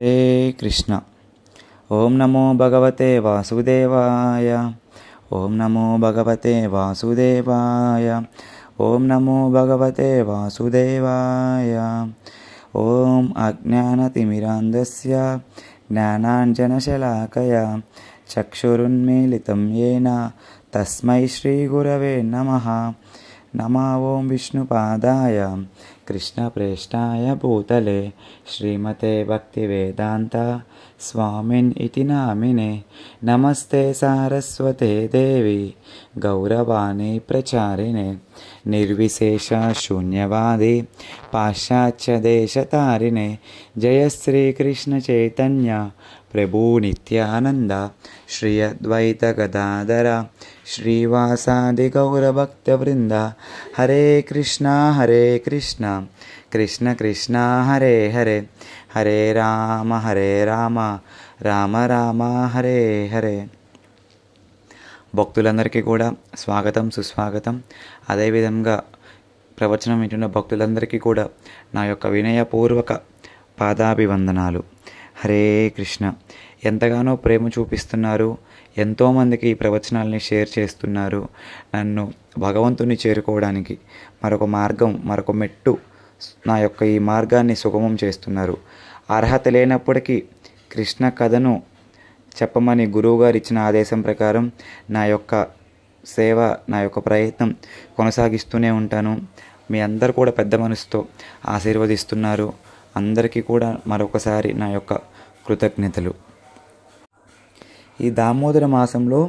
హరే కృష్ణ. ఓం నమో భగవతే వాసుదేవాయ. ఓం నమో భగవతే వాసుదేవాయ. ఓం నమో భగవతే వాసుదేవాయ. ఓం అజ్ఞానతిమిరాంధస్య జ్ఞానాంజనశలాకయా చక్షురున్మీలితం యేన తస్మై శ్రీగురవే నమః. నమో ఓం విష్ణుపాదాయ కృష్ణప్రేష్ఠాయ భూతలే శ్రీమతే భక్తివేదాంత స్వామిన్ ఇతి నామినే. నమస్తే సారస్వతే దేవి గౌరవాణి ప్రచారిణే నిర్విశేష శూన్యవాది పాశ్చాత్యదేశతారిణే. జయ శ్రీకృష్ణ చైతన్య ప్రభు నిత్యానంద శ్రీ అద్వైత గదాధర శ్రీవాసాది గౌరభక్తవృంద. హరే కృష్ణ కృష్ణ కృష్ణ హరే హరే, హరే రామ రామ రామ హరే హరే. భక్తులందరికీ కూడా స్వాగతం సుస్వాగతం. అదేవిధంగా ప్రవచనం వింటున్న భక్తులందరికీ కూడా నా యొక్క వినయపూర్వక పాదాభివందనాలు. హరే కృష్ణ. ఎంతగానో ప్రేమ చూపిస్తున్నారు, ఎంతోమందికి ఈ ప్రవచనాలని షేర్ చేస్తున్నారు. నన్ను భగవంతుని చేరుకోవడానికి మరొక మార్గం, మరొక మెట్టు, నా యొక్క ఈ మార్గాన్ని సుగమం చేస్తున్నారు. అర్హత లేనప్పటికీ కృష్ణ కథను చెప్పమని గురువుగారు ఇచ్చిన ఆదేశం ప్రకారం నా యొక్క సేవ, నా యొక్క ప్రయత్నం కొనసాగిస్తూనే ఉంటాను. మీ అందరు కూడా పెద్ద మనసుతో ఆశీర్వదిస్తున్నారు. అందరికీ కూడా మరొకసారి నా యొక్క కృతజ్ఞతలు. ఈ దామోదర మాసంలో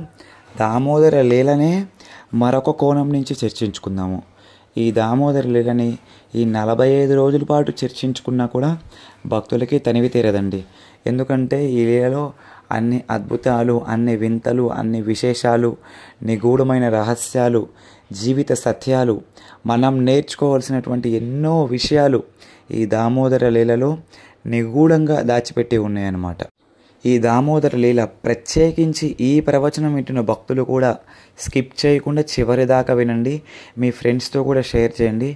దామోదర లీలనే మరొక కోణం నుంచి చర్చించుకుందాము. ఈ దామోదర లీలని ఈ 45 రోజుల పాటు చర్చించుకున్నా కూడా భక్తులకి తనివి తీరదండి. ఎందుకంటే ఈ లీలలో అన్ని అద్భుతాలు, అన్ని వింతలు, అన్ని విశేషాలు, నిగూఢమైన రహస్యాలు, జీవిత సత్యాలు, మనం నేర్చుకోవాల్సినటువంటి ఎన్నో విషయాలు ఈ దామోదర లీలలో నిగూఢంగా దాచిపెట్టి ఉన్నాయన్నమాట. ఈ దామోదర లీల ప్రత్యేకించి ఈ ప్రవచనం వింటున్న భక్తులు కూడా స్కిప్ చేయకుండా చివరి దాకా వినండి. మీ ఫ్రెండ్స్తో కూడా షేర్ చేయండి.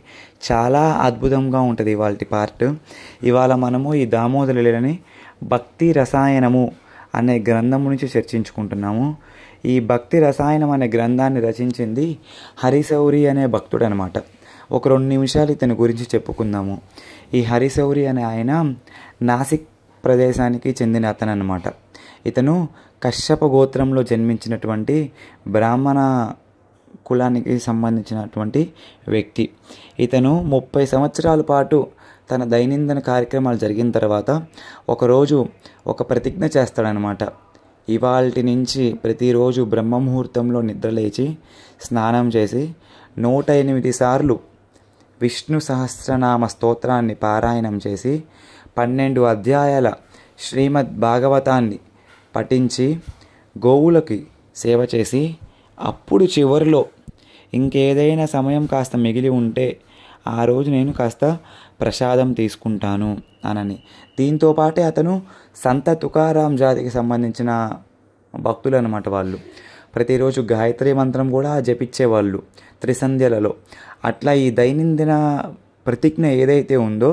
చాలా అద్భుతంగా ఉంటుంది ఇవాళ పార్ట్. ఇవాళ మనము ఈ దామోదర లీలని భక్తి రసాయనము అనే గ్రంథం నుంచి చర్చించుకుంటున్నాము. ఈ భక్తి రసాయనం అనే గ్రంథాన్ని రచించింది హరిశౌరి అనే భక్తుడు అనమాట. ఒక 2 నిమిషాలు ఇతని గురించి చెప్పుకుందాము. ఈ హరిశౌరి అనే ఆయన నాసిక్ ప్రదేశానికి చెందిన అతను అనమాట. ఇతను కశ్యప గోత్రంలో జన్మించినటువంటి బ్రాహ్మణ కులానికి సంబంధించినటువంటి వ్యక్తి. ఇతను 30 సంవత్సరాల పాటు తన దైనందిన కార్యక్రమాలు జరిగిన తర్వాత ఒకరోజు ఒక ప్రతిజ్ఞ చేస్తాడనమాట. ఇవాల్టి నుంచి ప్రతిరోజు బ్రహ్మముహూర్తంలో నిద్రలేచి స్నానం చేసి 108 సార్లు విష్ణు సహస్రనామ స్తోత్రాన్ని పారాయణం చేసి 12 అధ్యాయాల శ్రీమద్ భాగవతాన్ని పఠించి గోవులకి సేవ చేసి అప్పుడు చివరిలో ఇంకేదైనా సమయం కాస్త మిగిలి ఉంటే ఆ రోజు నేను కాస్త ప్రసాదం తీసుకుంటాను అనని. దీంతోపాటే అతను సంత తుకారాం జాతికి సంబంధించిన భక్తులు అనమాట. వాళ్ళు ప్రతిరోజు గాయత్రి మంత్రం కూడా జపించేవాళ్ళు త్రిసంధ్యలలో. అట్లా ఈ దైనందిన ప్రతిజ్ఞ ఏదైతే ఉందో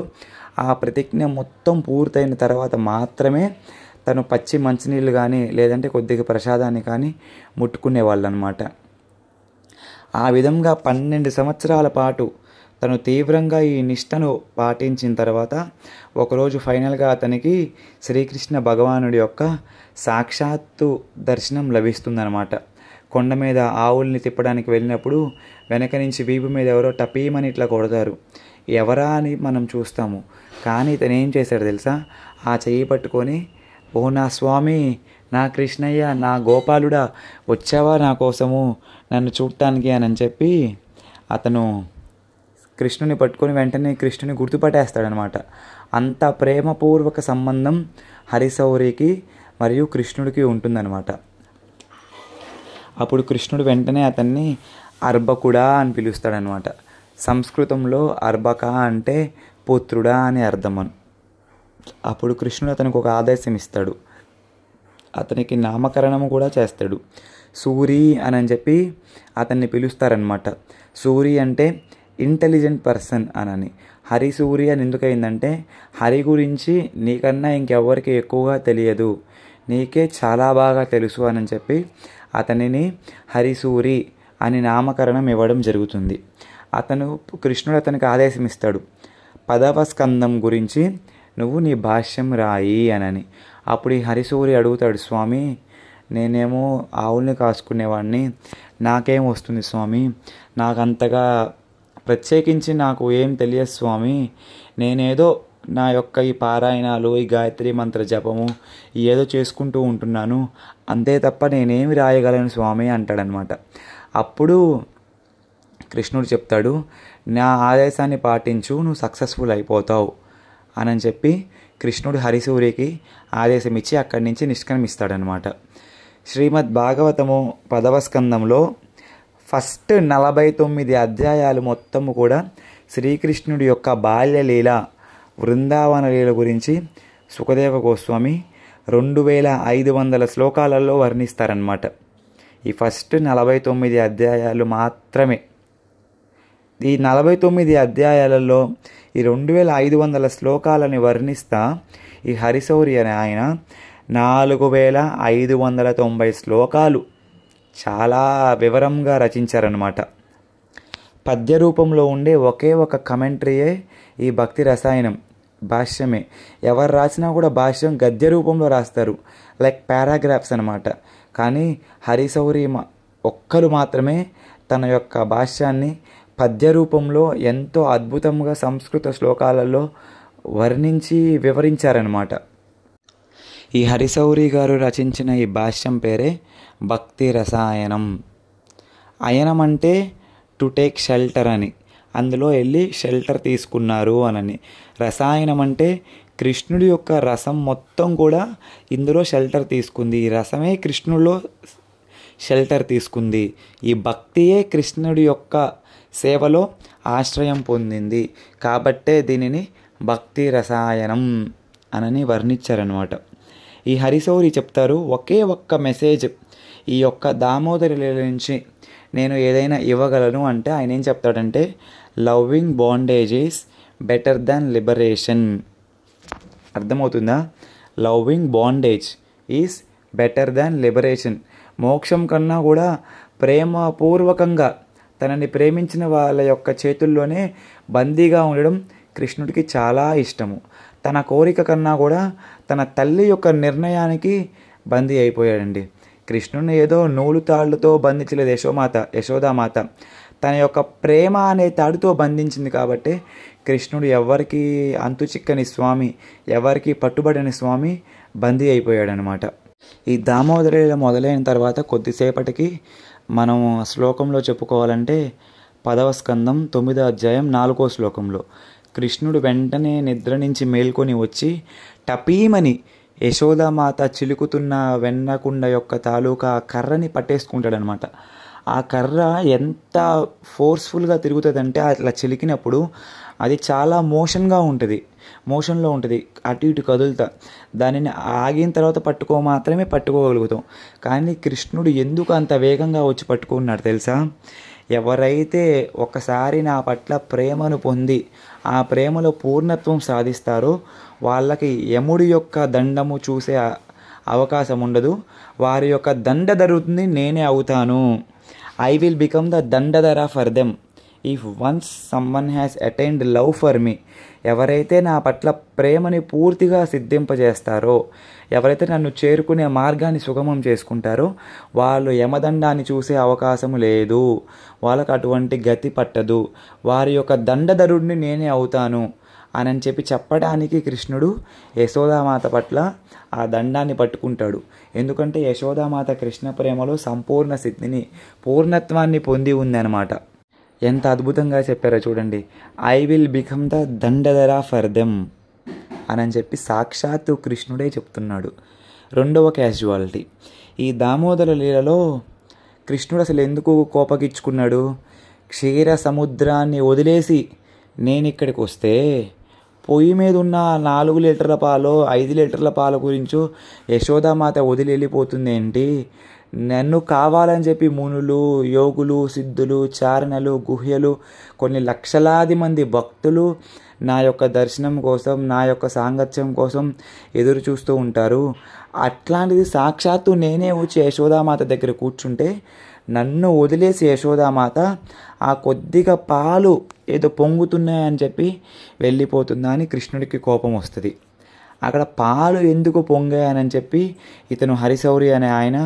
ఆ ప్రతిజ్ఞ మొత్తం పూర్తయిన తర్వాత మాత్రమే తను పచ్చి మంచినీళ్ళు కానీ లేదంటే కొద్దిగా ప్రసాదాన్ని కానీ ముట్టుకునేవాళ్ళు అనమాట. ఆ విధంగా 12 సంవత్సరాల పాటు తను తీవ్రంగా ఈ నిష్టను పాటించిన తర్వాత ఒకరోజు ఫైనల్గా అతనికి శ్రీకృష్ణ భగవానుడి యొక్క సాక్షాత్తు దర్శనం లభిస్తుందన్నమాట. కొండ మీద ఆవుల్ని తిప్పడానికి వెళ్ళినప్పుడు వెనక నుంచి వీపు మీద ఎవరో టపీమని ఇట్లా కొడతారు. ఎవరా అని మనం చూస్తాము. కానీ ఇతను ఏం చేశాడు తెలుసా? ఆ చెయ్యి పట్టుకొని, ఓ నా స్వామి, నా కృష్ణయ్య, నా గోపాలుడా, వచ్చావా నా కోసము నన్ను చూడటానికి అని చెప్పి అతను కృష్ణుని పట్టుకొని వెంటనే కృష్ణుని గుర్తుపట్టేస్తాడనమాట. అంత ప్రేమపూర్వక సంబంధం హరిశౌరికి మరియు కృష్ణుడికి ఉంటుందన్నమాట. అప్పుడు కృష్ణుడు వెంటనే అతన్ని అర్భకుడా అని పిలుస్తాడనమాట. సంస్కృతంలో అర్భక అంటే పుత్రుడా అని అర్థం. అప్పుడు కృష్ణుడు అతనికి ఒక ఆదేశం ఇస్తాడు. అతనికి నామకరణము కూడా చేస్తాడు. సూరి అని చెప్పి అతన్ని పిలుస్తారనమాట. సూరి అంటే ఇంటెలిజెంట్ పర్సన్ అనని. హరిసూరి అని ఎందుకయిందంటే హరి గురించి నీకన్నా ఇంకెవ్వరికి ఎక్కువగా తెలియదు, నీకే చాలా బాగా తెలుసు అని చెప్పి అతనిని హరిసూరి అని నామకరణం ఇవ్వడం జరుగుతుంది. కృష్ణుడు అతనికి ఆదేశం ఇస్తాడు, 10వ స్కందం గురించి నువ్వు నీ భాష్యం రాయి అనని. అప్పుడు ఈ హరిసూరి అడుగుతాడు, స్వామి నేనేమో ఆవుల్ని కాసుకునేవాడిని, నాకేం వస్తుంది స్వామి, నాకంతగా ప్రత్యేకించి నాకు ఏం తెలియదు స్వామి, నేనేదో నా యొక్క ఈ పారాయణాలు, ఈ గాయత్రి మంత్ర జపము ఏదో చేసుకుంటూ ఉంటున్నాను, అంతే తప్ప నేనేమి రాయగలను స్వామి అంటాడనమాట. అప్పుడు కృష్ణుడు చెప్తాడు, నా ఆదేశాన్ని పాటించు, నువ్వు సక్సెస్ఫుల్ అయిపోతావు అని చెప్పి కృష్ణుడు హరిసూరికి ఆదేశం ఇచ్చి అక్కడి నుంచి నిష్క్రమిస్తాడనమాట. శ్రీమద్ భాగవతము 10వ స్కందంలో ఫస్ట్ 49 అధ్యాయాలు మొత్తము కూడా శ్రీకృష్ణుడి యొక్క బాల్యలీల, వృందావన లీల గురించి సుఖదేవ గోస్వామి 2500 శ్లోకాలలో వర్ణిస్తారనమాట. ఈ ఫస్ట్ 49 అధ్యాయాలు మాత్రమే. ఈ 49 అధ్యాయాలలో ఈ 2500 శ్లోకాలని వర్ణిస్తా ఈ హరిసౌరి అనే ఆయన 4590 శ్లోకాలు చాలా వివరంగా రచించారనమాట. పద్య రూపంలో ఉండే ఒకే ఒక కమెంటరీయే ఈ భక్తి రసాయనం, భాష్యమే. ఎవరు రాసినా కూడా భాష్యం గద్య రూపంలో రాస్తారు, లైక్ పారాగ్రాఫ్స్ అనమాట. కానీ హరిసౌరి ఒక్కరు మాత్రమే తన యొక్క భాష్యాన్ని పద్య రూపంలో ఎంతో అద్భుతంగా సంస్కృత శ్లోకాలలో వర్ణించి వివరించారనమాట. ఈ హరిసౌరి గారు రచించిన ఈ భాష్యం పేరే భక్తి రసాయనం. అయనం అంటే టు టేక్ షెల్టర్ అని, అందులో వెళ్ళి షెల్టర్ తీసుకున్నారు అనని. రసాయనం అంటే కృష్ణుడి యొక్క రసం మొత్తం కూడా ఇందులో షెల్టర్ తీసుకుంది, ఈ రసమే కృష్ణుడిలో షెల్టర్ తీసుకుంది, ఈ భక్తియే కృష్ణుడి యొక్క సేవలో ఆశ్రయం పొందింది, కాబట్టే దీనిని భక్తి రసాయనం అనని వర్ణించారనమాట. ఈ హరిసౌరి చెప్తారు, ఒకే ఒక్క మెసేజ్ ఈ యొక్క దామోదరి లీల నుంచి నేను ఏదైనా ఇవ్వగలను అంటే ఆయన ఏం చెప్తాడంటే, loving bondage is better than liberation. అర్థమవుతుందా? Loving bondage is better than liberation. మోక్షం కన్నా కూడా ప్రేమపూర్వకంగా తనని ప్రేమించిన వాళ్ళ యొక్క చేతుల్లోనే బందీగా ఉండడం కృష్ణుడికి చాలా ఇష్టము. తన కోరిక కన్నా కూడా తన తల్లి యొక్క నిర్ణయానికి బందీ అయిపోయాడండి. కృష్ణుని ఏదో నూలు తాళ్లతో బంధించలేదు యశోదామాత, తన యొక్క ప్రేమ అనే తాడుతో బంధించింది. కాబట్టి కృష్ణుడు ఎవరికి అంతు చిక్కని స్వామి, ఎవరికి పట్టుబడని స్వామి బందీ అయిపోయాడనమాట. ఈ దామోదరిలో మొదలైన తర్వాత కొద్దిసేపటికి మనం శ్లోకంలో చెప్పుకోవాలంటే 10వ స్కందం 9వ అధ్యాయం 4వ శ్లోకంలో కృష్ణుడు వెంటనే నిద్ర నుంచి మేల్కొని వచ్చి టపీమని యశోదామాత చిలుకుతున్న వెన్నకుండ యొక్క తాలూకా కర్రని పట్టేసుకుంటాడనమాట. ఆ కర్ర ఎంత ఫోర్స్ఫుల్గా తిరుగుతుందంటే అట్లా చిలికినప్పుడు అది చాలా మోషన్లో ఉంటుంది, అటు ఇటు కదులుతా. దానిని ఆగిన తర్వాత మాత్రమే పట్టుకోగలుగుతాం. కానీ కృష్ణుడు ఎందుకు అంత వేగంగా వచ్చి పట్టుకున్నాడు తెలుసా? ఎవరైతే ఒకసారి నా పట్ల ప్రేమను పొంది ఆ ప్రేమలో పూర్ణత్వం సాధిస్తారో వాళ్ళకి యముడి యొక్క దండము చూసే అవకాశం ఉండదు, వారి యొక్క దండ ధరుతుంది నేనే అవుతాను. ఐ విల్ బికమ్ ద దండధర for them if once someone has attained love for me. ఎవరైతే నా పట్ల ప్రేమని పూర్తిగా సిద్ధింపజేస్తారో, ఎవరైతే నన్ను చేరుకునే మార్గాన్ని సుగమం చేసుకుంటారో వాళ్ళు యమదండాన్ని చూసే అవకాశం లేదు, వాళ్ళకు అటువంటి గతి పట్టదు, వారి యొక్క దండధరుడిని నేనే అవుతాను అని చెప్పి చెప్పడానికి కృష్ణుడు యశోదామాత పట్ల ఆ దండాన్ని పట్టుకుంటాడు. ఎందుకంటే యశోదామాత కృష్ణ ప్రేమలో సంపూర్ణ సిద్ధిని, పూర్ణత్వాన్ని పొంది ఉంది అన్నమాట. ఎంత అద్భుతంగా చెప్పారో చూడండి. ఐ విల్ బికమ్ ద దండధర ఫర్ దెమ్ అని చెప్పి సాక్షాత్తు కృష్ణుడే చెప్తున్నాడు. రెండవ క్యాజువాలిటీ, ఈ దామోదర లీలలో కృష్ణుడు అసలు ఎందుకు కోపగించుకున్నాడు? క్షీర సముద్రాన్ని వదిలేసి నేను ఇక్కడికి వస్తే పొయ్యి మీద ఉన్న 4 లీటర్ల పాలో 5 లీటర్ల పాల గురించో యశోదామాత వదిలి వెళ్ళిపోతుంది ఏంటి? నన్ను కావాలని చెప్పి మునులు, యోగులు, సిద్ధులు, చారణలు, గుహ్యలు, కొన్ని లక్షలాది మంది భక్తులు నా యొక్క దర్శనం కోసం, నా యొక్క సాంగత్యం కోసం ఎదురు చూస్తూ ఉంటారు. అట్లాంటిది సాక్షాత్తు నేనే వచ్చి యశోదామాత దగ్గర కూర్చుంటే నన్ను వదిలేసి యశోదామాత ఆ కొద్దిగా పాలు ఏదో పొంగుతున్నాయని చెప్పి వెళ్ళిపోతుందా అని కృష్ణుడికి కోపం వస్తుంది. అక్కడ పాలు ఎందుకు పొంగాయని చెప్పి ఇతను హరిశౌరి అనే ఆయన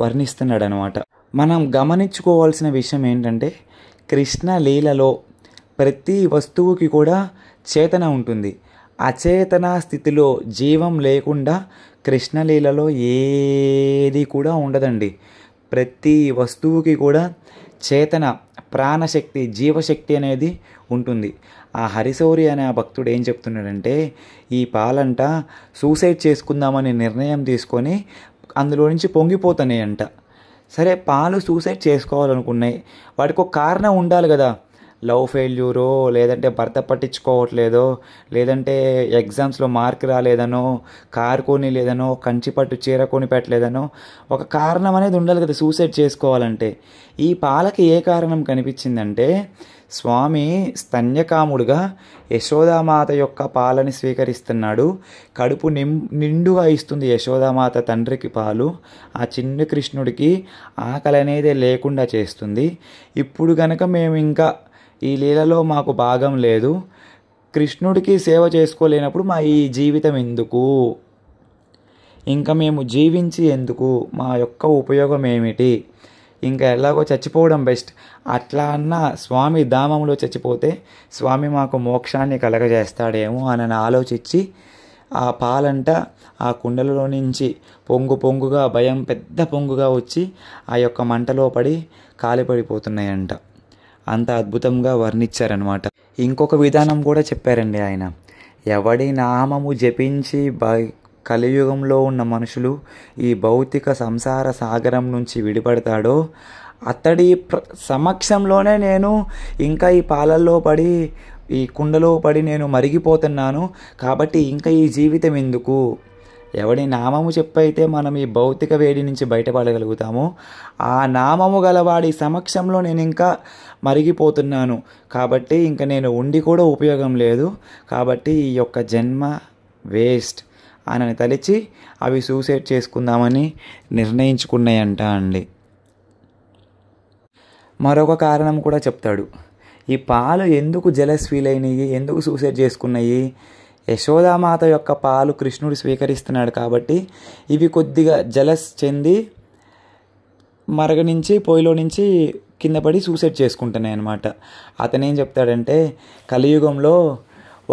వర్ణిస్తున్నాడు అనమాట. మనం గమనించుకోవాల్సిన విషయం ఏంటంటే, కృష్ణ లీలలో ప్రతి వస్తువుకి కూడా చేతన ఉంటుంది. అచేతన స్థితిలో జీవం లేకుండా కృష్ణలీలలో ఏది కూడా ఉండదండి. ప్రతి వస్తువుకి కూడా చేతన, ప్రాణశక్తి, జీవశక్తి అనేది ఉంటుంది. ఆ హరిశౌరి అనే ఆ భక్తుడు ఏం చెప్తున్నాడంటే, ఈ పాలంట సూసైడ్ చేసుకుందామని నిర్ణయం తీసుకొని అందులో నుంచి పొంగిపోతున్నాయంట. సరే, పాలు సూసైడ్ చేసుకోవాలనుకున్నాయి, వాటికి ఒక కారణం ఉండాలి కదా. లవ్ ఫెయిల్యూరో, లేదంటే భర్త పట్టించుకోవట్లేదో, లేదంటే ఎగ్జామ్స్లో మార్క్ రాలేదనో, కారు కొని లేదనో, కంచిపట్టు చీర కొని పెట్టలేదనో ఒక కారణం అనేది ఉండాలి కదా సూసైడ్ చేసుకోవాలంటే. ఈ పాలకి ఏ కారణం కనిపించిందంటే, స్వామి స్తన్యకాముడుగా యశోదామాత యొక్క పాలని స్వీకరిస్తున్నాడు. కడుపు నిండుగా ఇస్తుంది యశోదామాత తండ్రికి పాలు. ఆ చిన్న కృష్ణుడికి ఆకలి అనేది లేకుండా చేస్తుంది. ఇప్పుడు కనుక మేము ఇంకా ఈ లీలలో మాకు భాగం లేదు, కృష్ణుడికి సేవ చేసుకోలేనప్పుడు మా ఈ జీవితం ఎందుకు, ఇంకా మేము జీవించి ఎందుకు, మా యొక్క ఉపయోగం ఏమిటి, ఇంకా ఎలాగో చచ్చిపోవడం బెస్ట్. అట్లా అన్న స్వామి ధామంలో చచ్చిపోతే స్వామి మాకు మోక్షాన్ని కలగజేస్తాడేమో అని ఆలోచించి ఆ పాలంట ఆ కుండలలో నుంచి పొంగుగా భయం పెద్ద పొంగుగా వచ్చి ఆ యొక్క మంటలో పడి కాలిపడిపోతున్నాయంట. అంత అద్భుతంగా వర్ణించారనమాట. ఇంకొక విధానం కూడా చెప్పారండి ఆయన. ఎవడి నామము జపించి కలియుగంలో ఉన్న మనుషులు ఈ భౌతిక సంసార సాగరం నుంచి విడిపడతాడో అతడి సమక్షంలోనే నేను ఇంకా ఈ పాలల్లో పడి, ఈ కుండలో పడి నేను మరిగిపోతున్నాను. కాబట్టి ఇంకా ఈ జీవితం ఎందుకు, ఎవడి నామము చెప్పైతే మనం ఈ భౌతిక వేడి నుంచి బయటపడగలుగుతామో ఆ నామము గలవాడి సమక్షంలో నేను ఇంకా మరిగిపోతున్నాను. కాబట్టి ఇంకా నేను ఉండి కూడా ఉపయోగం లేదు. కాబట్టి ఈ యొక్క జన్మ వేస్ట్ అని తలిచి అవి సూసైడ్ చేసుకుందామని నిర్ణయించుకున్నాయంట అండి. మరొక కారణం కూడా చెప్తాడు. ఈ పాలు ఎందుకు జెలస్ ఫీల్ అయినాయి, ఎందుకు సూసైడ్ చేసుకున్నాయి? యశోదామాత యొక్క పాలు కృష్ణుడు స్వీకరిస్తున్నాడు కాబట్టి ఇవి కొద్దిగా జలస్ చెంది మరగ నుంచి పొయ్యిలో నుంచి కింద పడి సూసైడ్ చేసుకుంటున్నాయి అన్నమాట. అతనేం చెప్తాడంటే, కలియుగంలో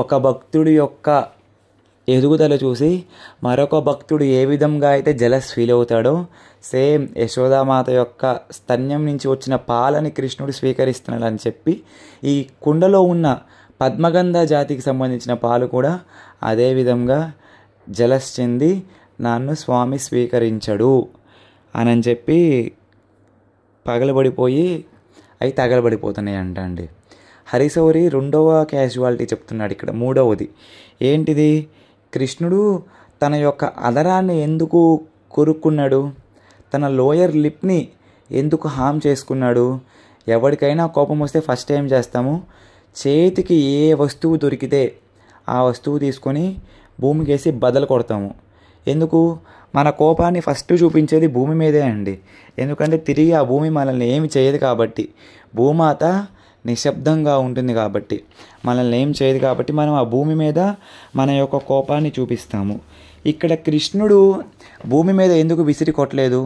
ఒక భక్తుడి యొక్క ఎదుగుదల చూసి మరొక భక్తుడు ఏ విధంగా అయితే జలస్ ఫీల్ అవుతాడో సేమ్ యశోదామాత యొక్క స్తన్యం నుంచి వచ్చిన పాలని కృష్ణుడు స్వీకరిస్తున్నాడు అని చెప్పి ఈ కుండలో ఉన్న పద్మగంధ జాతికి సంబంధించిన పాలు కూడా అదే విధంగా జలస్ చెంది నన్ను స్వామి స్వీకరించడు అని చెప్పి పగలబడిపోయి అవి తగలబడిపోతున్నాయి అండి. హరిశౌరి రెండవ క్యాజువాలిటీ చెప్తున్నాడు ఇక్కడ. మూడవది ఏంటిది? కృష్ణుడు తన యొక్క అదరాన్ని ఎందుకు కొరుక్కున్నాడు, తన లోయర్ లిప్ని ఎందుకు హామ్ చేసుకున్నాడు? ఎవరికైనా కోపం వస్తే ఫస్ట్ ఏం చేస్తాము, చేతికి ఏ వస్తువు దొరికితే ఆ వస్తువు తీసుకొని భూమికి వేసి బదలు కొడతాము. ఎందుకు? మన కోపాన్ని ఫస్ట్ చూపించేది భూమి మీదే అండి. ఎందుకంటే తిరిగి ఆ భూమి మనల్ని ఏమి చేయదు కాబట్టి, భూమాత నిశ్శబ్దంగా ఉంటుంది కాబట్టి, మనల్ని ఏం చేయదు కాబట్టి మనం ఆ భూమి మీద మన యొక్క కోపాన్ని చూపిస్తాము. ఇక్కడ కృష్ణుడు భూమి మీద ఎందుకు విసిరి కొట్టలేదు,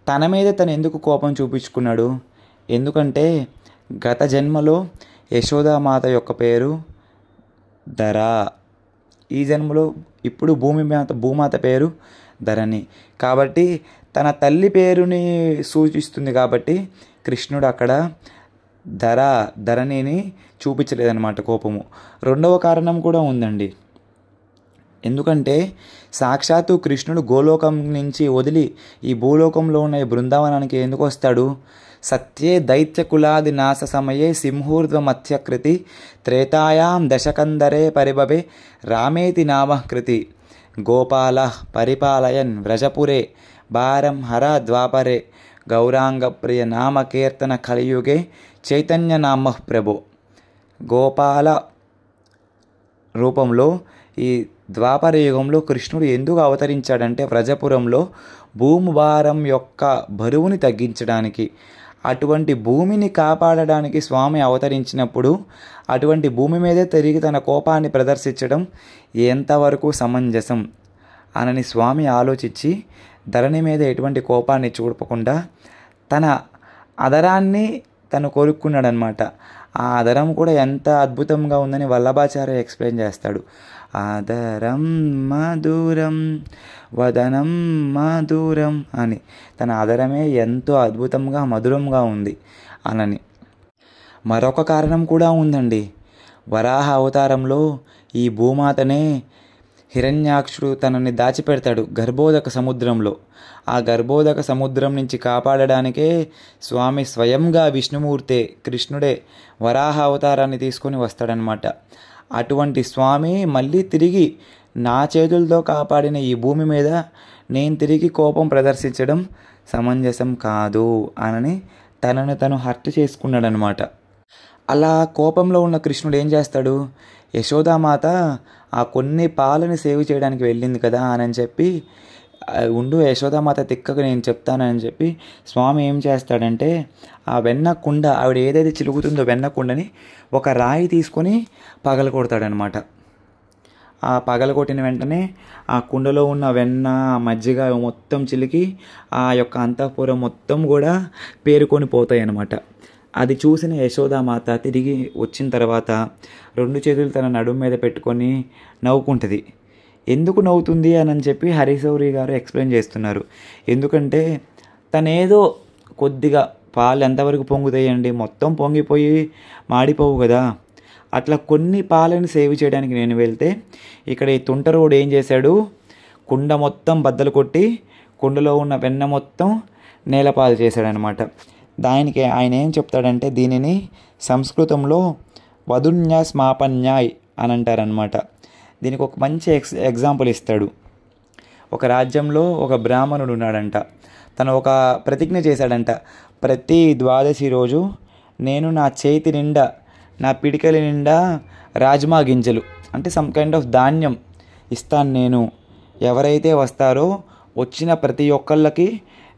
తన మీద తను ఎందుకు కోపం చూపించుకున్నాడు? ఎందుకంటే గత జన్మలో యశోదామాత యొక్క పేరు ధర, ఈ జన్మలో ఇప్పుడు భూమాత పేరు ధరణి. కాబట్టి తన తల్లి పేరుని సూచిస్తుంది కాబట్టి కృష్ణుడు అక్కడ ధరణిని చూపించలేదన్నమాట కోపము. రెండవ కారణం కూడా ఉందండి. ఎందుకంటే సాక్షాత్తు కృష్ణుడు గోలోకం నుంచి వదిలి ఈ భూలోకంలో ఉన్న ఈ బృందావనానికి ఎందుకు వస్తాడు? సత్యే దైత్యకులాది నాశ సమయే సింహూర్ధ్వ మత్స్యకృతి త్రేతాయాం దశకందరే పరిభవే రామేతి నామకృతి గోపాల పరిపాలయన్ వ్రజపురే భారం హర ద్వాపరే గౌరాంగప్రియ నామకీర్తన కలియుగే చైతన్య నామ ప్రభో. గోపాల రూపంలో ఈ ద్వాపర యుగంలో కృష్ణుడు ఎందుకు అవతరించాడంటే వ్రజపురంలో భూమి భారం యొక్క బరువుని తగ్గించడానికి, అటువంటి భూమిని కాపాడడానికి స్వామి అవతరించినప్పుడు అటువంటి భూమి మీదే తిరిగి తన కోపాన్ని ప్రదర్శించడం ఎంతవరకు సమంజసం అనని స్వామి ఆలోచించి ధరణి మీద ఎటువంటి కోపాన్ని చూపకుండా తన అదరాన్ని తను కొరుక్కున్నాడనమాట. ఆ అదరం కూడా ఎంత అద్భుతంగా ఉందని వల్లభాచార్య ఎక్స్ప్లెయిన్ చేస్తాడు. ఆదరం మధురం వదనం మధురం అని, తన ఆదరమే ఎంతో అద్భుతంగా మధురంగా ఉంది అనని. మరొక కారణం కూడా ఉందండి. వరాహ అవతారంలో ఈ భూమాతనే హిరణ్యాక్షుడు తనని దాచిపెడతాడు గర్భోదక సముద్రంలో. ఆ గర్భోదక సముద్రం నుంచి కాపాడడానికే స్వామి స్వయంగా విష్ణుమూర్తే కృష్ణుడే వరాహ అవతారాన్ని తీసుకొని వస్తాడనమాట. అటువంటి స్వామి మళ్ళీ తిరిగి నా చేతులతో కాపాడిన ఈ భూమి మీద నేను తిరిగి కోపం ప్రదర్శించడం సమంజసం కాదు అనని తనను తను హర్ట్ చేసుకున్నాడనమాట. అలా కోపంలో ఉన్న కృష్ణుడు ఏం చేస్తాడు, యశోదామాత ఆ కొన్ని పాలని సేవ్ చేయడానికి వెళ్ళింది కదా అని చెప్పి, ఉండు యశోదామాత తిక్కకు నేను చెప్తానని చెప్పి స్వామి ఏం చేస్తాడంటే ఆ వెన్న కుండ, ఆవిడ ఏదైతే చిలుకుతుందో వెన్న కుండని ఒక రాయి తీసుకొని పగలగొడతాడనమాట. ఆ పగలగొట్టిన వెంటనే ఆ కుండలో ఉన్న వెన్న మజ్జిగ మొత్తం చిలికి ఆ యొక్క అంతఃపురం మొత్తం కూడా పేరుకొని పోతాయి అన్నమాట. అది చూసిన యశోదామాత తిరిగి వచ్చిన తర్వాత 2 చేతులు తన నడుము మీద పెట్టుకొని నవ్వుకుంటుంది. ఎందుకు నవ్వుతుంది అని చెప్పి హరిశౌరి గారు ఎక్స్ప్లెయిన్ చేస్తున్నారు. ఎందుకంటే తనేదో కొద్దిగా పాలు ఎంతవరకు పొంగుతాయండి, మొత్తం పొంగిపోయి మాడిపోవు కదా. అట్లా కొన్ని పాలను సేవ్ చేయడానికి నేను వెళ్తే ఇక్కడ ఈ తుంటరోడు ఏం చేశాడు, కుండ మొత్తం బద్దలు కొట్టి కుండలో ఉన్న వెన్న మొత్తం నేలపాలు చేశాడనమాట. దానికి ఆయన ఏం చెప్తాడంటే దీనిని సంస్కృతంలో వధున్యాస్మాపన్యాయ్ అని అంటారనమాట. దీనికి ఒక మంచి ఎగ్జాంపుల్ ఇస్తాడు. ఒక రాజ్యంలో ఒక బ్రాహ్మణుడు ఉన్నాడంట. తను ఒక ప్రతిజ్ఞ చేశాడంట, ప్రతి ద్వాదశి రోజు నేను నా చేతి నిండా, నా పిడికలి నిండా రాజ్మా గింజలు అంటే సమ్ కైండ్ ఆఫ్ ధాన్యం ఇస్తాను. నేను ఎవరైతే వస్తారో వచ్చిన ప్రతి ఒక్కళ్ళకి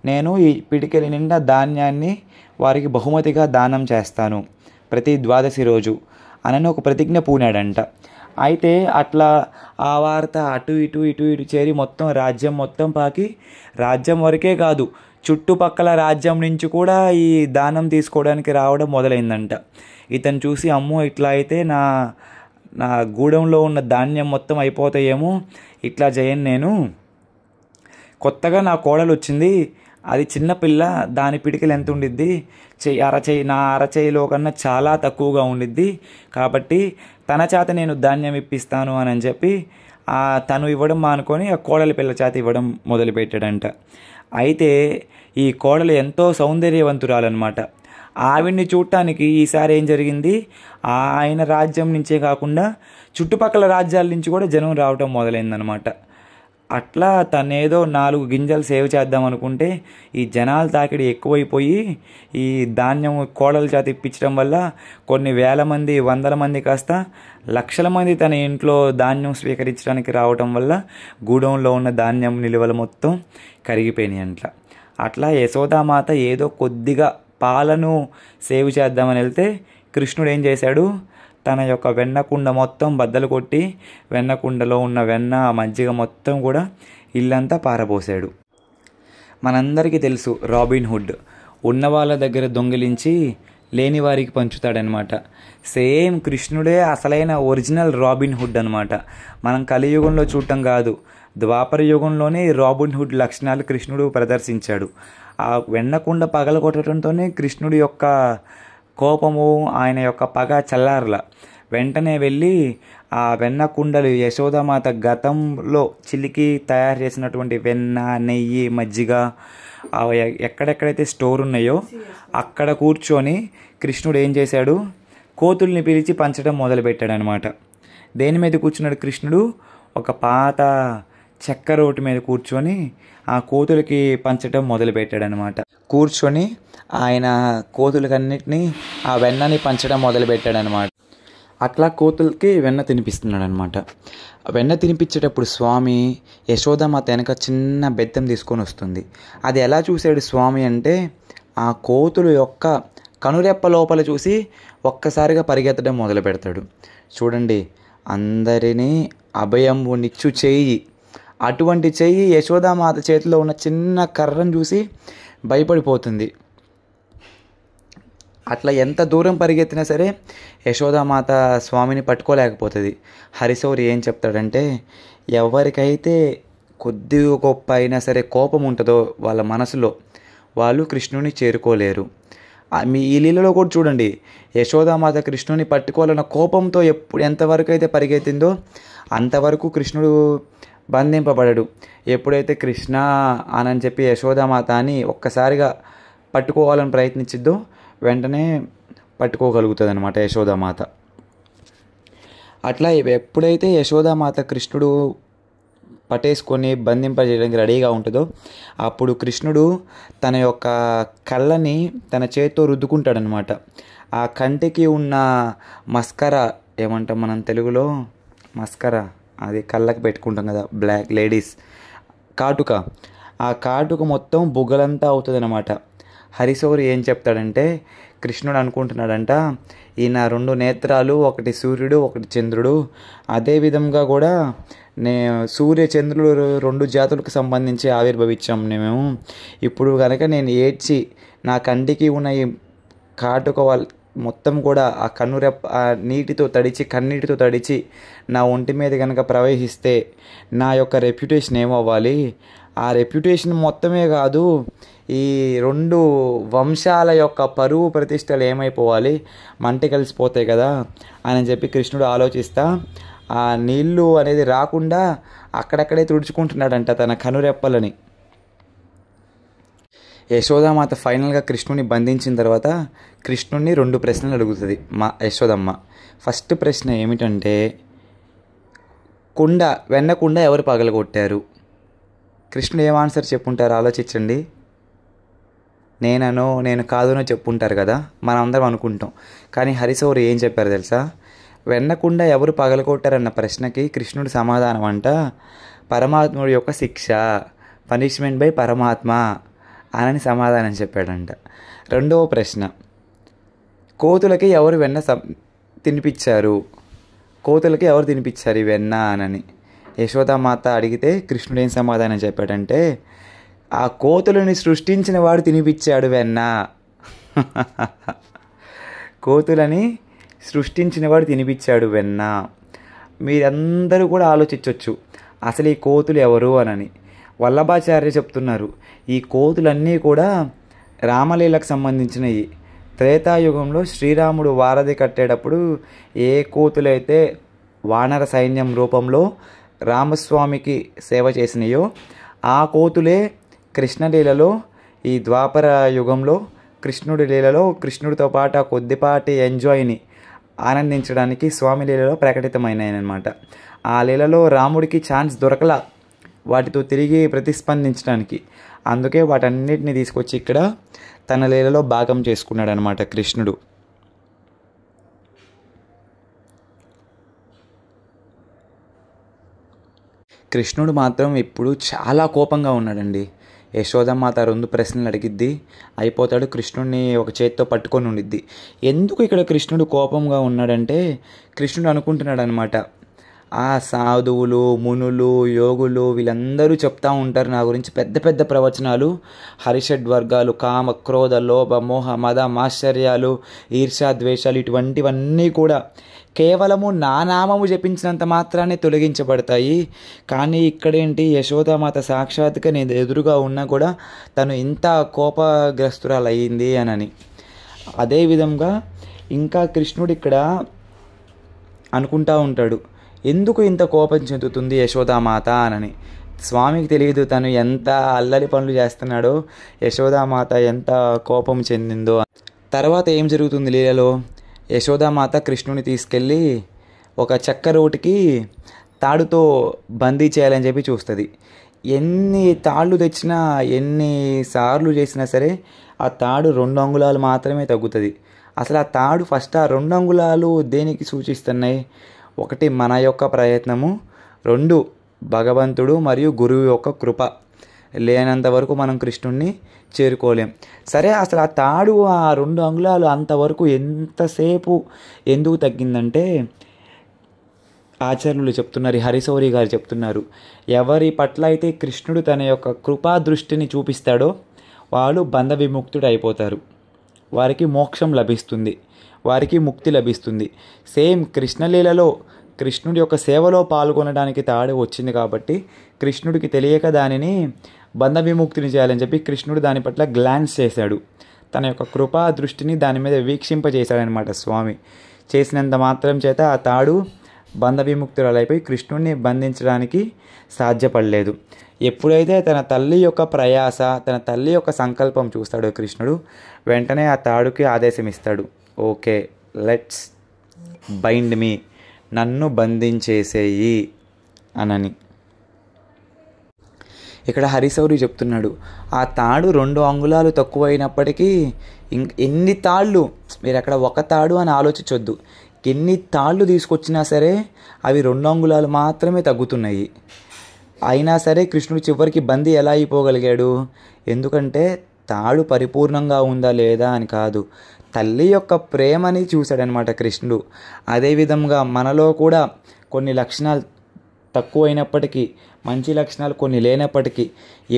నేను ఈ పిడికలి నిండా ధాన్యాన్ని వారికి బహుమతిగా దానం చేస్తాను ప్రతి ద్వాదశి రోజు అని ఒక ప్రతిజ్ఞ పూనాడంట. అయితే అట్లా ఆ వార్త అటు ఇటు చేరి మొత్తం రాజ్యం మొత్తం పాకి, రాజ్యం వరకే కాదు చుట్టుపక్కల రాజ్యం నుంచి కూడా ఈ దానం తీసుకోవడానికి రావడం మొదలైందంట. ఇతను చూసి అమ్మో ఇట్లా అయితే నా గూడెంలో ఉన్న ధాన్యం మొత్తం అయిపోతాయేమో, ఇట్లా చేయను నేను, కొత్తగా నా కోడలు వచ్చింది, అది చిన్నపిల్ల, దాని పిడికలు ఎంత ఉండిద్ది, నా అరచేయిలో కన్నా చాలా తక్కువగా ఉండిద్ది, కాబట్టి తన చేత నేను ధాన్యం ఇప్పిస్తాను అని చెప్పి తను ఇవ్వడం మానుకొని ఆ కోడలి పిల్ల చేత ఇవ్వడం మొదలుపెట్టాడంట. అయితే ఈ కోడలు ఎంతో సౌందర్యవంతురాలన్నమాట. ఆవిడ్ని చూడటానికి ఈసారి ఏం జరిగింది, ఆయన రాజ్యం నుంచే కాకుండా చుట్టుపక్కల రాజ్యాల నుంచి కూడా జనం రావటం మొదలైందనమాట. అట్లా తనేదో 4 గింజలు సేవ్ చేద్దాం అనుకుంటే ఈ జనాల తాకిడి ఎక్కువైపోయి ఈ ధాన్యం కోడల చేత ఇప్పించడం వల్ల కొన్ని వేల మంది, వందల మంది కాస్త లక్షల మంది తన ఇంట్లో ధాన్యం స్వీకరించడానికి రావటం వల్ల గూడెంలో ఉన్న ధాన్యం నిలువలు మొత్తం కరిగిపోయినాయి అంట. అట్లా యశోదామాత ఏదో కొద్దిగా పాలను సేవ్ చేద్దామని వెళ్తే కృష్ణుడు ఏం చేశాడు, తన యొక్క వెన్నకుండ మొత్తం బద్దలు కొట్టి వెన్నకుండలో ఉన్న వెన్న మజ్జిగ మొత్తం కూడా ఇల్లంతా పారబోసాడు. మనందరికీ తెలుసు రాబిన్ హుడ్ ఉన్న వాళ్ళ దగ్గర దొంగిలించి లేని వారికి పంచుతాడనమాట. సేమ్ కృష్ణుడే అసలైన ఒరిజినల్ రాబిన్ హుడ్ అనమాట. మనం కలియుగంలో చూడటం కాదు, ద్వాపర యుగంలోనే రాబిన్ హుడ్ లక్షణాలు కృష్ణుడు ప్రదర్శించాడు. ఆ వెన్నకుండ పగలగొట్టడంతోనే కృష్ణుడి యొక్క కోపము, ఆయన యొక్క పగ చల్లారల. వెంటనే వెళ్ళి ఆ వెన్న కుండలు యశోదామాత గతంలో చిలికి తయారు చేసినటువంటి వెన్న, నెయ్యి, మజ్జిగ ఎక్కడెక్కడైతే స్టోర్ ఉన్నాయో అక్కడ కూర్చొని కృష్ణుడు ఏం చేశాడు, కోతుల్ని పిలిచి పంచడం మొదలుపెట్టాడు అనమాట. దేని మీద కూర్చున్నాడు కృష్ణుడు, ఒక పాత చెక్క రోటి మీద కూర్చొని ఆ కోతులకి పంచడం మొదలుపెట్టాడు అనమాట. కూర్చొని ఆయన కోతులకన్నిటినీ ఆ వెన్నని పంచడం మొదలుపెట్టాడు అనమాట. అట్లా కోతులకి వెన్న తినిపిస్తున్నాడు అనమాట. వెన్న తినిపించేటప్పుడు స్వామి యశోదామాత వెనక చిన్న బెత్తం తీసుకొని వస్తుంది. అది ఎలా చూశాడు స్వామి అంటే ఆ కోతుల యొక్క కనురెప్ప లోపల చూసి ఒక్కసారిగా పరిగెత్తడం మొదలు పెడతాడు. చూడండి, అందరినీ అభయమునిచ్చు చెయ్యి, అటువంటి చెయ్యి యశోదామాత చేతిలో ఉన్న చిన్న కర్రను చూసి భయపడిపోతుంది. అట్లా ఎంత దూరం పరిగెత్తినా సరే యశోదామాత స్వామిని పట్టుకోలేకపోతుంది. హరిశౌరి ఏం చెప్తాడంటే, ఎవరికైతే కొద్దిగా గొప్ప అయినా సరే కోపం ఉంటుందో వాళ్ళ మనసులో వాళ్ళు కృష్ణుని చేరుకోలేరు. మీ ఈ లీలలో కూడా చూడండి, యశోదామాత కృష్ణుని పట్టుకోవాలన్న కోపంతో ఎంతవరకు అయితే పరిగెత్తిందో అంతవరకు కృష్ణుడు బంధింపబడడు. ఎప్పుడైతే కృష్ణ అని చెప్పి యశోదామాత అని ఒక్కసారిగా పట్టుకోవాలని ప్రయత్నించిద్దో వెంటనే పట్టుకోగలుగుతుంది అనమాట యశోదామాత. అట్లా ఎప్పుడైతే యశోదామాత కృష్ణుడు పట్టేసుకొని బంధింపజేయడానికి రెడీగా ఉంటుందో అప్పుడు కృష్ణుడు తన యొక్క కళ్ళని తన చేతితో రుద్దుకుంటాడనమాట. ఆ కంటికి ఉన్న మస్కరా ఏమంటాం మనం తెలుగులో, మస్కరా అది కళ్ళకి పెట్టుకుంటాం కదా, బ్లాక్ లేడీస్ కాటుక, ఆ కాటుక మొత్తం బుగ్గలంతా అవుతుంది అనమాట. హరిశౌరి ఏం చెప్తాడంటే, కృష్ణుడు అనుకుంటున్నాడంట ఈయన 2 నేత్రాలు, ఒకటి సూర్యుడు ఒకటి చంద్రుడు, అదేవిధంగా కూడా సూర్య చంద్రుడు 2 జాతులకు సంబంధించి ఆవిర్భవించాం మేము. ఇప్పుడు కనుక నేను ఏడ్చి నా కంటికి ఉన్న ఈ కాటుక మొత్తం కూడా ఆ కన్నురెప్ప నీటితో తడిచి కన్నీటితో తడిచి నా ఒంటి మీద కనుక ప్రవహిస్తే నా యొక్క రెప్యుటేషన్ ఏమవ్వాలి, ఆ రెప్యుటేషన్ మొత్తమే కాదు ఈ 2 వంశాల యొక్క పరువు ప్రతిష్టలు ఏమైపోవాలి, మంట కలిసిపోతాయి కదా అని చెప్పి కృష్ణుడు ఆలోచిస్తా ఆ నీళ్ళు అనేది రాకుండా అక్కడక్కడే తుడుచుకుంటున్నాడంట తన కనురెప్పలని. యశోదామాత ఫైనల్గా కృష్ణుని బంధించిన తర్వాత కృష్ణుడిని 2 ప్రశ్నలు అడుగుతుంది మా యశోదమ్మ. ఫస్ట్ ప్రశ్న ఏమిటంటే, వెన్న కుండ ఎవరు పగలగొట్టారు? కృష్ణుడు ఏం ఆన్సర్ చెప్పుంటారు ఆలోచించండి. నేను కాదునో చెప్పుంటారు కదా, మనం అందరం అనుకుంటాం. కానీ హరిశౌరి ఏం చెప్పారు తెలుసా? వెన్నకుండ ఎవరు పగలగొట్టారన్న ప్రశ్నకి కృష్ణుడు సమాధానం అంట, పరమాత్ముడి యొక్క శిక్ష, పనిష్మెంట్ బై పరమాత్మ అని సమాధానం చెప్పాడంట. రెండవ ప్రశ్న, కోతులకి ఎవరు వెన్న తినిపించారు? కోతులకి ఎవరు తినిపించారు ఈ వెన్న అని యశోదామాత అడిగితే కృష్ణుడు ఏం సమాధానం చెప్పాడంటే, ఆ కోతులని సృష్టించిన వాడు తినిపించాడు వెన్న. కోతులని సృష్టించినవాడు తినిపించాడు వెన్న. మీరందరూ కూడా ఆలోచించవచ్చు అసలు ఈ కోతులు ఎవరు అని. వల్లభాచార్య చెప్తున్నారు, ఈ కోతులన్నీ కూడా రామలీలకు సంబంధించినవి. త్రేతాయుగంలో శ్రీరాముడు వారధి కట్టేటప్పుడు ఏ కోతులైతే వానర సైన్యం రూపంలో రామస్వామికి సేవ చేసినాయో ఆ కోతులే కృష్ణలీలలో ఈ ద్వాపర యుగంలో కృష్ణుడి లీలలో కృష్ణుడితో పాటు ఆ కొద్దిపాటి ఎంజాయ్ని ఆనందించడానికి స్వామి లీలలో ప్రకటితమైనాయనమాట. ఆ లీలలో రాముడికి ఛాన్స్ దొరకలా వాటితో తిరిగి ప్రతిస్పందించడానికి. అందుకే వాటన్నిటిని తీసుకొచ్చి ఇక్కడ తన లీలలో భాగం చేసుకున్నాడు అనమాట కృష్ణుడు. కృష్ణుడు మాత్రం ఇప్పుడు చాలా కోపంగా ఉన్నాడండి. యశోదమాత 2 ప్రశ్నలు అడిగిద్ది, అయిపోతాడు. కృష్ణుడిని ఒక చేతితో పట్టుకొని ఉండిద్ది. ఎందుకు ఇక్కడ కృష్ణుడు కోపంగా ఉన్నాడంటే, కృష్ణుడు అనుకుంటున్నాడు అనమాట, ఆ సాధువులు మునులు యోగులు వీళ్ళందరూ చెప్తా ఉంటారు నా గురించి పెద్ద పెద్ద ప్రవచనాలు, హరిషడ్ వర్గాలు, కామ క్రోధ లోభ మోహ మద మాశ్చర్యాలు ఈర్ష్యా ద్వేషాలు ఇటువంటివన్నీ కూడా కేవలము నా నామము జపించినంత మాత్రాన్ని తొలగించబడతాయి. కానీ ఇక్కడేంటి, యశోదామాత సాక్షాత్గా నేను ఎదురుగా ఉన్నా కూడా తను ఇంత కోపగ్రస్తురాలు అయ్యింది అని. అదేవిధంగా ఇంకా కృష్ణుడు ఇక్కడ అనుకుంటా ఉంటాడు, ఎందుకు ఇంత కోపం చెందుతుంది యశోదామాత అని. స్వామికి తెలియదు తను ఎంత అల్లరి పనులు చేస్తున్నాడో, యశోదామాత ఎంత కోపం చెందిందో. తర్వాత ఏం జరుగుతుంది లీలలో, యశోదామాత కృష్ణుని తీసుకెళ్ళి ఒక చెక్క రోటికి తాడుతో బందీ చేయాలని చెప్పి చూస్తుంది. ఎన్ని తాళ్ళు తెచ్చినా ఎన్ని సార్లు చేసినా సరే ఆ తాడు 2 అంగుళాలు మాత్రమే తగ్గుతుంది. అసలు ఆ తాడు ఫస్ట్ ఆ 2 అంగుళాలు దేనికి సూచిస్తున్నాయి? ఒకటి మన యొక్క ప్రయత్నము, 2 భగవంతుడు మరియు గురువు యొక్క కృప లేనంత వరకు మనం కృష్ణుణ్ణి చేరుకోలేం. సరే, అసలు ఆ తాడు ఆ 2 అంగుళాలు అంతవరకు ఎంతసేపు ఎందుకు తగ్గిందంటే ఆచార్యులు చెప్తున్నారు, హరిశౌరి గారు చెప్తున్నారు, ఎవరి పట్ల అయితే కృష్ణుడు తన యొక్క కృపా దృష్టిని చూపిస్తాడో వాళ్ళు బంధ విముక్తుడు అయిపోతారు, వారికి మోక్షం లభిస్తుంది, వారికి ముక్తి లభిస్తుంది. సేమ్ కృష్ణలీలలో కృష్ణుడి యొక్క సేవలో పాల్గొనడానికి తాడు వచ్చింది కాబట్టి కృష్ణుడికి తెలియక దానిని బంధ విముక్తిని చేయాలని చెప్పి కృష్ణుడు దాని పట్ల గ్లాన్స్ చేశాడు. తన యొక్క కృపా దృష్టిని దాని మీద వీక్షింపజేశాడనమాట స్వామి. చేసినంత మాత్రం చేత ఆ తాడు బంధ విముక్తురాలైపోయి కృష్ణుడిని బంధించడానికి సాధ్యపడలేదు. ఎప్పుడైతే తన తల్లి యొక్క ప్రయాస, తన తల్లి యొక్క సంకల్పం చూస్తాడో కృష్ణుడు, వెంటనే ఆ తాడుకి ఆదేశం ఇస్తాడు, ఓకే లెట్స్ బైండ్ మీ, నన్ను బంధించేసేయి అనని. ఇక్కడ హరిశౌరి చెప్తున్నాడు, ఆ తాడు 2 అంగుళాలు తక్కువైనప్పటికీ ఎన్ని తాళ్ళు, మీరు అక్కడ ఒక తాడు అని ఆలోచించొద్దు, ఎన్ని తాళ్ళు తీసుకొచ్చినా సరే అవి 2 అంగుళాలు మాత్రమే తగ్గుతున్నాయి. అయినా సరే కృష్ణుడు చివరికి బందీ ఎలా అయిపోగలిగాడు? ఎందుకంటే తాడు పరిపూర్ణంగా ఉందా లేదా అని కాదు, తల్లి యొక్క ప్రేమని చూశాడనమాట కృష్ణుడు. అదేవిధంగా మనలో కూడా కొన్ని లక్షణాలు తక్కువైనప్పటికీ, మంచి లక్షణాలు కొన్ని లేనప్పటికీ,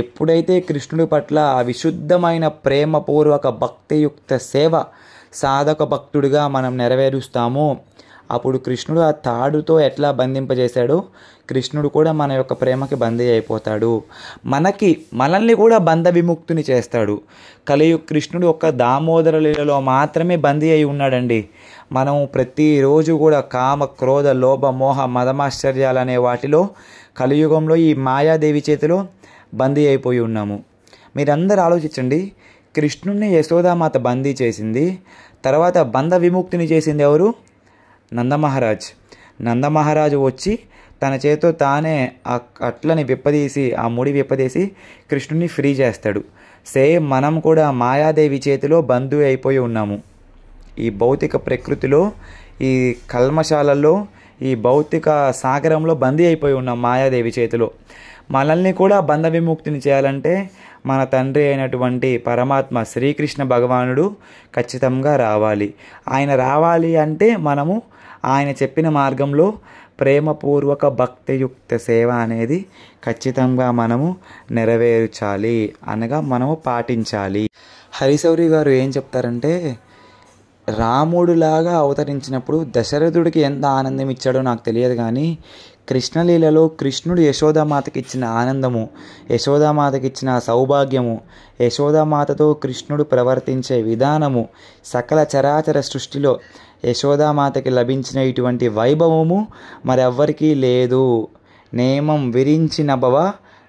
ఎప్పుడైతే కృష్ణుడి పట్ల ఆ విశుద్ధమైన ప్రేమపూర్వక భక్తియుక్త సేవ సాధక భక్తుడిగా మనం నెరవేరుస్తామో అప్పుడు కృష్ణుడు ఆ తాడుతో ఎట్లా బంధింపజేశాడో కృష్ణుడు కూడా మన యొక్క ప్రేమకి బందీ అయిపోతాడు, మనల్ని కూడా బంధ విముక్తిని చేస్తాడు. కృష్ణుడు ఒక్క దామోదర లీలలో మాత్రమే బందీ అయి ఉన్నాడండి. మనం ప్రతిరోజు కూడా కామ క్రోధ లోభ మోహ మదమాశ్చర్యాలనే వాటిలో కలియుగంలో ఈ మాయాదేవి చేతిలో బందీ అయిపోయి ఉన్నాము. మీరందరూ ఆలోచించండి, కృష్ణుడిని యశోదామాత బందీ చేసింది, తర్వాత బంధ విముక్తిని చేసింది ఎవరు? నందమహారాజ్. నందమహారాజు వచ్చి తన చేతితో తానే ఆ అట్లని విప్పదీసి, ఆ ముడి విప్పదీసి కృష్ణుడిని ఫ్రీ చేస్తాడు. సేమ్ మనం కూడా మాయాదేవి చేతిలో బంధు అయిపోయి ఉన్నాము. ఈ భౌతిక ప్రకృతిలో, ఈ కల్మశాలలో, ఈ భౌతిక సాగరంలో బందీ అయిపోయి ఉన్నాం మాయాదేవి చేతిలో. మనల్ని కూడా బంధ విముక్తిని చేయాలంటే మన తండ్రి అయినటువంటి పరమాత్మ శ్రీకృష్ణ భగవానుడు ఖచ్చితంగా రావాలి. ఆయన రావాలి అంటే మనము ఆయన చెప్పిన మార్గంలో ప్రేమపూర్వక భక్తియుక్త సేవ అనేది ఖచ్చితంగా మనము నెరవేర్చాలి, అనగా మనము పాటించాలి. హరిశౌరి గారు ఏం చెప్తారంటే, రాముడులాగా అవతరించినప్పుడు దశరథుడికి ఎంత ఆనందం ఇచ్చాడో నాకు తెలియదు, కానీ కృష్ణలీలలో కృష్ణుడు యశోదామాతకి ఇచ్చిన ఆనందము, యశోదామాతకి ఇచ్చిన సౌభాగ్యము, యశోదామాతతో కృష్ణుడు ప్రవర్తించే విధానము, సకల చరాచర సృష్టిలో యశోదామాతకి లభించిన ఇటువంటి వైభవము మరెవ్వరికీ లేదు. నేమం విరించిన భవ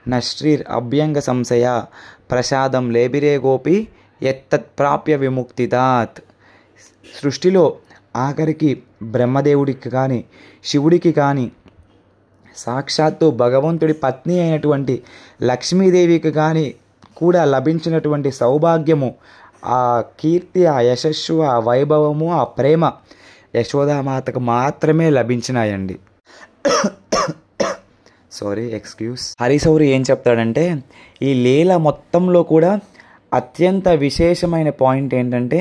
నశ్రీర్ అభ్యంగ సంశయ ప్రసాదం లేబిరే గోపి ఎత్తత్ ప్రాప్య విముక్తిదాత్. సృష్టిలో ఆఖరికి బ్రహ్మదేవుడికి కానీ, శివుడికి కానీ, సాక్షాత్తు భగవంతుడి పత్ని అయినటువంటి లక్ష్మీదేవికి కానీ కూడా లభించినటువంటి సౌభాగ్యము, ఆ కీర్తి, ఆ యశస్సు, ఆ వైభవము, ఆ ప్రేమ యశోదామాతకు మాత్రమే లభించినాయండి. హరిశౌరి ఏం చెప్తాడంటే, ఈ లీల మొత్తంలో కూడా అత్యంత విశేషమైన పాయింట్ ఏంటంటే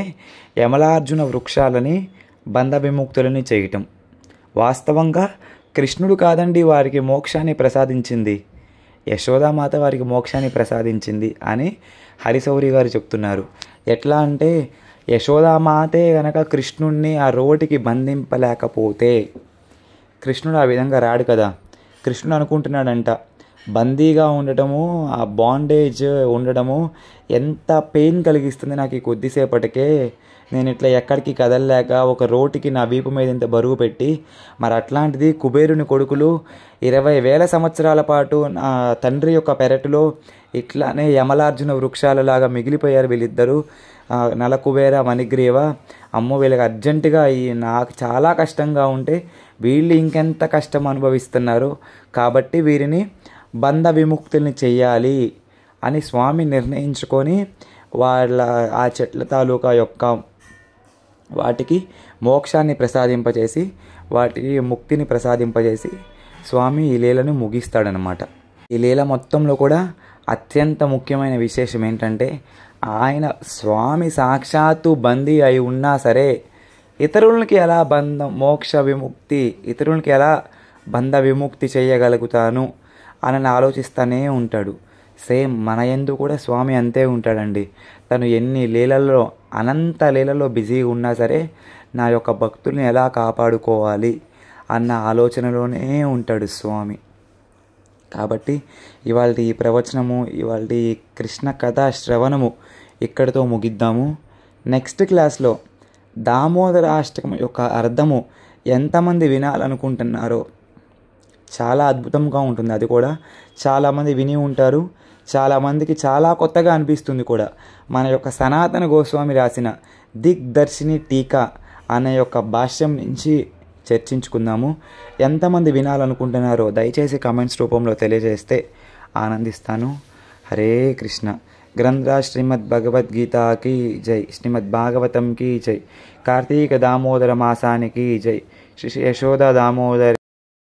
యమలార్జున వృక్షాలని బంధ విముక్తులని చేయటం. వాస్తవంగా కృష్ణుడు కాదండి వారికి మోక్షాన్ని ప్రసాదించింది, యశోదామాత వారికి మోక్షాన్ని ప్రసాదించింది అని హరిశౌరి గారు చెప్తున్నారు. ఎట్లా అంటే, యశోదామాతే గనక కృష్ణుడిని ఆ రోటికి బంధింపలేకపోతే కృష్ణుడు ఆ విధంగా రాడు కదా. కృష్ణుడు అనుకుంటున్నాడంట, బందీగా ఉండటము, ఆ బాండేజ్ ఉండడము ఎంత పెయిన్ కలిగిస్తుంది నాకు ఈ కొద్దిసేపటికే, నేను ఇట్లా ఎక్కడికి కదలలేక ఒక రోటికి నా వీపు మీద ఇంత బరువు పెట్టి, మరి అట్లాంటిది కుబేరుని కొడుకులు 20,000 సంవత్సరాల పాటు నా తండ్రి యొక్క పెరటిలో ఇట్లానే యమలార్జున వృక్షాలలాగా మిగిలిపోయారు వీళ్ళిద్దరూ, నలకుబేర మణిగ్రీవ. అమ్మో, వీళ్ళకి అర్జెంటుగా నాకు చాలా కష్టంగా ఉంటే వీళ్ళు ఇంకెంత కష్టం అనుభవిస్తున్నారు, కాబట్టి వీరిని బంధ విముక్తుల్ని చెయ్యాలి అని స్వామి నిర్ణయించుకొని వాళ్ళ ఆ చెట్ల తాలూకా యొక్క వాటికి మోక్షాన్ని ప్రసాదింపజేసి వాటికి ముక్తిని ప్రసాదింపజేసి స్వామి ఈ లీలను ముగిస్తాడనమాట. ఈ లీల మొత్తంలో కూడా అత్యంత ముఖ్యమైన విశేషం ఏంటంటే ఆయన స్వామి సాక్షాత్తు బందీ అయి ఉన్నా సరే ఇతరులకి ఎలా మోక్ష విముక్తి, ఇతరులకి ఎలా బంధ విముక్తి చేయగలుగుతాను అని ఆలోచిస్తూనే ఉంటాడు. సేమ్ మన యందు కూడా స్వామి అంతే ఉంటాడండి. తను ఎన్ని లీలల్లో, అనంత లీలలో బిజీగా ఉన్నా సరే నా యొక్క భక్తుల్ని ఎలా కాపాడుకోవాలి అన్న ఆలోచనలోనే ఉంటాడు స్వామి. కాబట్టి ఇవాళ ఈ ప్రవచనము, ఇవాళ ఈ కృష్ణ కథా శ్రవణము ఇక్కడితో ముగిద్దాము. నెక్స్ట్ క్లాస్లో దామోదరాష్టకం యొక్క అర్థము ఎంతమంది వినాలనుకుంటున్నారో చాలా అద్భుతంగా ఉంటుంది. అది కూడా చాలామంది విని ఉంటారు, చాలామందికి చాలా కొత్తగా అనిపిస్తుంది కూడా. మన యొక్క సనాతన గోస్వామి రాసిన దిగ్దర్శిని టీకా అనే యొక్క భాష్యం నుంచి చర్చించుకుందాము. ఎంతమంది వినాలనుకుంటున్నారో దయచేసి కామెంట్స్ రూపంలో తెలియజేస్తే ఆనందిస్తాను. హరే కృష్ణ. గ్రంథరాజ్ శ్రీమద్ భగవద్గీతకి జై, శ్రీమద్ భాగవతంకి జై, కార్తీక దామోదర మాసానికి జై, శ్రీ యశోద దామోదర్